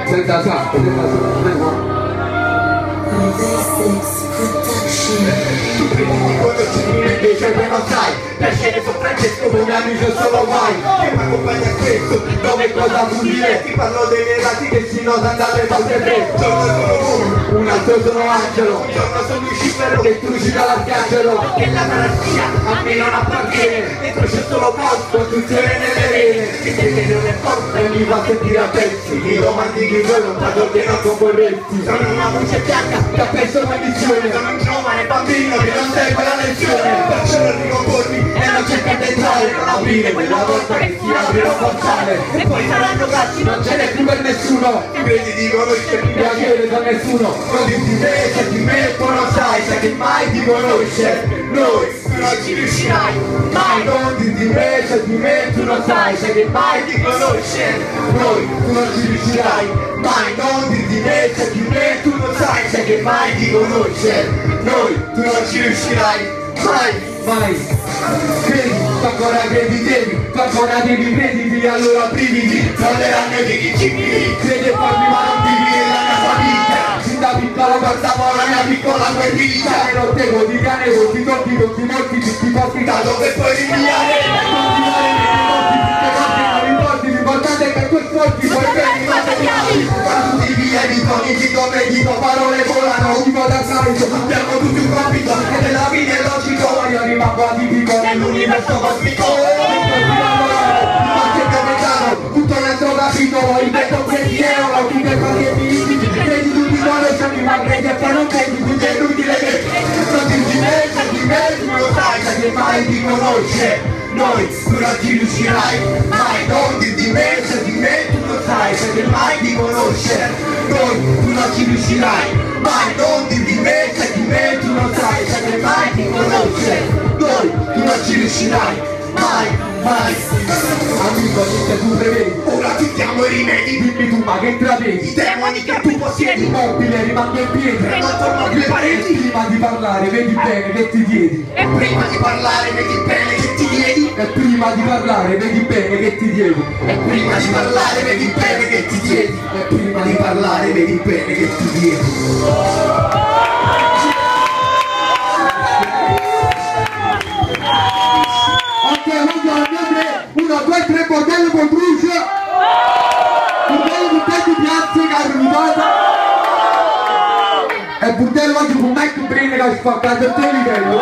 Senta santo, tu credi di conoscermi invece che non sai. Piacere su Francesco come amico solo mai. Che mi accompagna a questo, dove cosa vuol dire? Ti parlo dei negati che si nota dalle vostre tre. Giorno sono uno, un altro sono Angelo. Un giorno sono Lucifero che trucida l'arcangelo. Che la malattia a me non appartiene. Dentro c'è solo posto, costruzione nelle rene. Che te non è forte e mi fa sentire a pezzi. I romantichi sono un dato che non concorrenti. Sono una voce bianca che ha perso maledizione. Sono un giovane bambino che non segue la lezione. Perciò non ricompormi e non cerca di entrare. Non aprire quella volta che si aprirà un portale. E poi saranno cazzi, non ce n'è più per nessuno. Ti credi di conoscermi, piacere da nessuno. Non dirti me, se di me tu non sai, sai che mai ti conosce. Noi non ci riuscirai mai. Non dirti me, se di me tu non sai, sai che mai ti conosce. Noi tu non ci riuscirai mai. Non dirti me, se di me tu non sai, sai che mai ti conosce. Noi tu non ci riuscirai mai. Mai. Credi, tu ancora credi devi, tu ancora devi crediti, allora brividi, trolleranno i rigicini. Credi e farmi ma non vivi nella mia famiglia. Sin da piccolo guardavo la mia piccola guerriglia. E non te quotidiane, molti tolti, molti morti, tutti posti da dove puoi rinviare. Continuare nei ricordi, l'importante è che tu sforzi, poi vedi materiali. Quando ti vieni, togli dito, medito, parole volano, tipo da salto. Abbiamo tutti un compito, e nella vita è logico. Io rimango atipico nell'universo cosmico. Ma che capitano, tutto l'altro capitolo. Il vento pensiero, la tutte cose finiti. Credi tutti conoscermi, ma credi e poi non credi. Tutto è inutile che non ti dimentichi di me, tu lo sai, sai che mai ti conosce. Noi tu non ci riuscirai mai. Non ti dimentichi di me, tu lo sai, sai che mai ti conosce. Noi tu non ci riuscirai mai. Non ti dimentichi di me, tu lo sai, sai che mai ti conosce. Noi tu non ci riuscirai mai, mai. Amico, che tu prevedi, ora ti diamo i rimedi. Dimmi tu, ma che intravedi? I demoni che tu possiedi. Immobile, rimango in piedi e non torno più ai pareti. Prima di parlare, vedi bene che ti diedi. E prima di parlare, vedi bene che ti diedi. E prima di parlare, vedi bene che ti diedi. E prima di parlare, vedi bene che ti diedi. E prima di parlare, vedi bene che ti diedi. Uno, due, tre, bordello con brucio. Bordello con te di piazze, caro rubata. E bordello oggi con Mike Brine che ha spaccato il tuo livello.